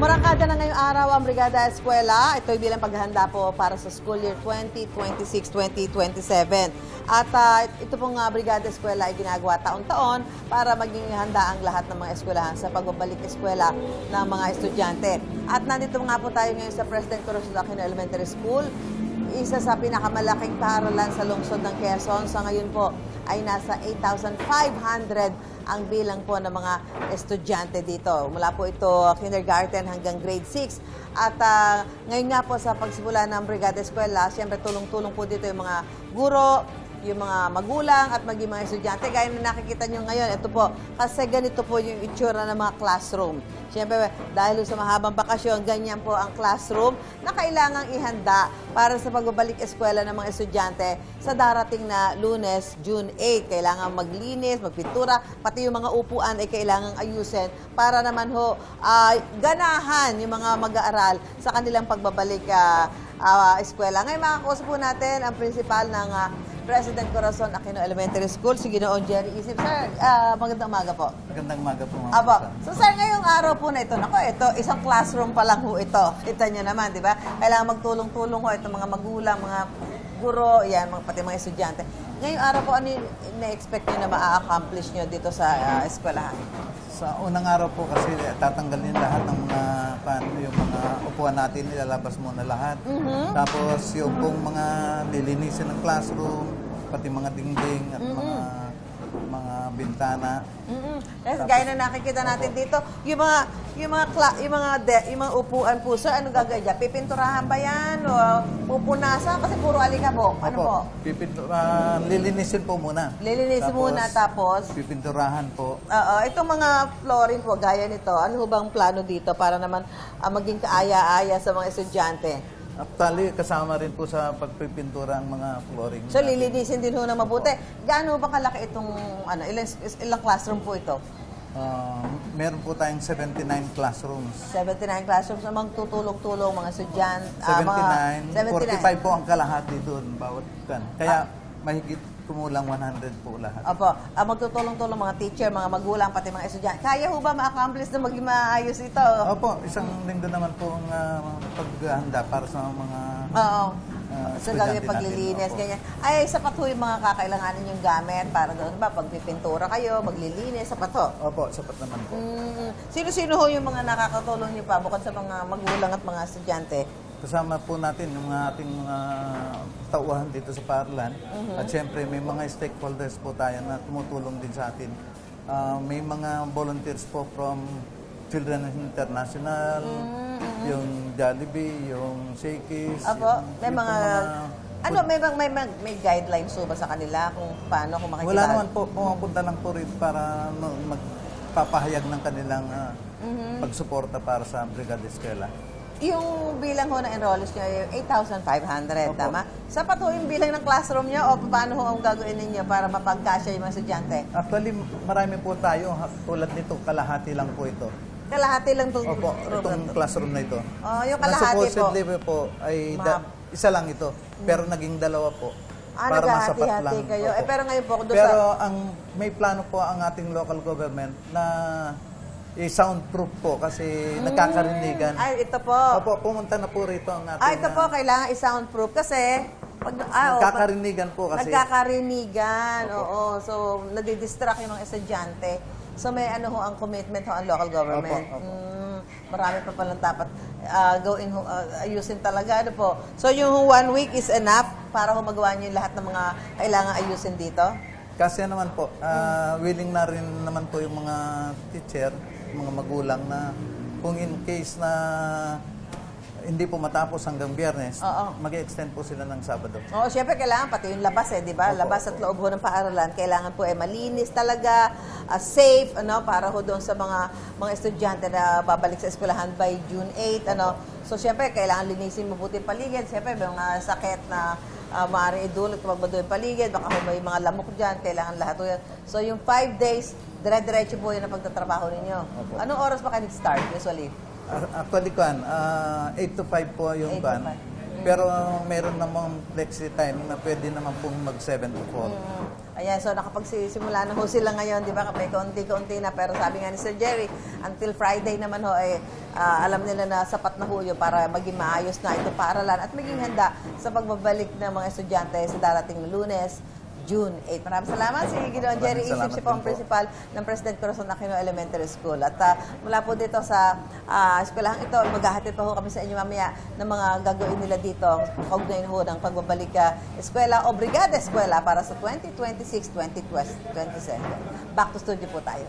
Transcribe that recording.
Umarangkada na ngayong araw ang Brigada Eskwela. Ito'y bilang paghahanda po para sa school year 2026-2027. At ito pong Brigada Eskwela ay ginagawa taon-taon para maging handa ang lahat ng mga eskwelahan sa pagbabalik eskwela ng mga estudyante. At nandito nga po tayo ngayon sa President Corazon Aquino Elementary School, isa sa pinakamalaking paaralan sa lungsod ng Quezon. Sa ngayon po ay nasa 8,500 ang bilang po ng mga estudyante dito. Mula po ito kindergarten hanggang grade 6. At ngayon nga po sa pagsimula ng Brigada Eskwela, siyempre tulong-tulong po dito yung mga guro, yung mga magulang at maging mga estudyante. Gaya na nakikita nyo ngayon, ito po, kasi ganito po yung itsura ng mga classroom. Siyempre, dahil sa mahabang bakasyon, ganyan po ang classroom na kailangang ihanda para sa pagbabalik eskwela ng mga estudyante sa darating na Lunes, June 8. Kailangan maglinis, magpintura, pati yung mga upuan ay kailangang ayusin para naman ho ganahan yung mga mag-aaral sa kanilang pagbabalik eskwela. Ngayon makakausap po natin ang principal ng President Corazon Aquino Elementary School, si Ginoong Jerry Isip. Sir, magandang umaga po. Magandang umaga po, Ma'am. Apo. So, sir, ngayong araw po na ito, ito, isang classroom pa lang ho ito. Kita nyo naman, di ba? Kailangan magtulong-tulong ho itong mga magulang, mga guro, yan, pati mga estudyante. Ngayong araw po, ano yung na-expect nyo na ma-accomplish nyo dito sa eskwelahan? Sa unang araw po kasi tatanggalin lahat ng mga yung mga upuan natin, ilalabas muna lahat. Tapos yung pong mga lilinisin ng classroom, pati mga dingding at mga bintana. Kasi gaya na nakikita natin dito, yung mga upuan po, sir, ano gagawin dyan? Pipinturahan ba yan? O pupunasan? Kasi puro alikabok. Ano po? Lilinisin po muna. Lilinisin muna, tapos? Pipinturahan po. Itong mga flooring po, gaya nito, ano ho bang plano dito para naman maging kaaya-aya sa mga estudyante? Actually, kasama rin po sa pagpipintura ang mga flooring. So, lilinisin din ho na mabuti. Gaano ba kalaki itong, ilang classroom po ito? Meron po tayong 79 classrooms. 79 classrooms na magtutulong-tulong mga estudyante. 79, 45 po ang kalahati doon, bawat kan. Kaya mahigit kumulang 100 po lahat. Opo, magtutulong-tulong mga teacher, mga magulang, pati mga estudyante. Kaya ho ba ma-accomplish na maging maayos ito? Opo, isang linggo naman po ang paghahanda para sa mga sa gagawin paglilinis, ganyan. Ay, sapat ho yung mga kakailanganin yung gamit para doon ba? Pagpipintura kayo, maglilinis, sapat ho? Opo, sapat naman po. Sino-sino ho yung mga nakakatulong niyo pa bukod sa mga magulang at mga estudyante? Kasama po natin yung ating mga tauhan dito sa paaralan. At syempre, may mga stakeholders po tayo na tumutulong din sa atin. May mga volunteers po from Children International, yung Jollibee, yung Shakey's. Apo, may mga... may guidelines po ba sa kanila kung paano, kung makikita? Wala naman po, pumapunta lang po rin para magpapahayag ng kanilang pagsuporta para sa Brigada Eskwela. Yung bilang ho na enrollees nyo, 8,500, tama? Sapat ho yung bilang ng classroom nyo o paano ho ang gagawin ninyo para mapagkasya yung mga estudyante? Actually, marami po tayo. Tulad nito, kalahati lang po ito. Kalahati lang itong Opo, itong classroom na ito. Yung kalahati supposedly po ay isa lang ito, pero naging dalawa po. Para masapat lang. Kayo. Pero ngayon po, pero may plano po ang ating local government na i-soundproof po kasi nagkakarinigan. Ay, ito po. Opo, pumunta na po rito ang ating... ito po, kailangan i-soundproof kasi... nagkakarinigan po kasi. Nagkakarinigan, oo. So, nadidistract yung mga estudyante. So, may ang commitment ho ang local government. Opo. Marami pa palang dapat gawin ayusin talaga. Ano po? So, yung 1 week is enough para magawa niyo lahat ng mga kailangan ayusin dito? Kasi naman po, willing na rin naman po yung mga teacher, mga magulang na kung in case na hindi po matapos hanggang Biyernes, mag-extend po sila ng Sabado. Oo, syempre kailangan pati yung labas di ba? Labas at loob ho ng paaralan, kailangan po malinis talaga, safe, para ho doon sa mga estudyante na babalik sa eskwelahan by June 8, So syempre kailangan linisin mabuti yung paligid, syempre may mga sakit na maaaring idulot kapag madoy yung paligid, baka may mga lamok dyan, kailangan lahat ho yan. So yung 5 days, dire-diretso po yun ang pagtatrabaho ninyo. Opo. Anong oras ba kayo nag-start usually? Actually, 8 to 5 po yung ban. Pero meron namang flexi time na pwede naman pong mag 7 to 4. Ayan, so nakapagsisimula na ho sila ngayon, di ba? May kaunti-kaunti na, pero sabi nga ni Sir Jerry, until Friday naman ho, alam nila na sapat na ho yun para maging maayos na ito paaralan at maging handa sa pagbabalik ng mga estudyante sa darating na Lunes, June 8. Maraming salamat si Gideon Jerry Isip, salamat si Pong din po. Principal ng President Corazon Aquino Elementary School. At mula po dito sa eskwelahang ito, maghahatid pa ho kami sa inyo mamaya ng mga gagawin nila dito. Kaugnay ho ng pagbabalik eskwela o brigada eskwela para sa 2026-2027. Back to studio po tayo.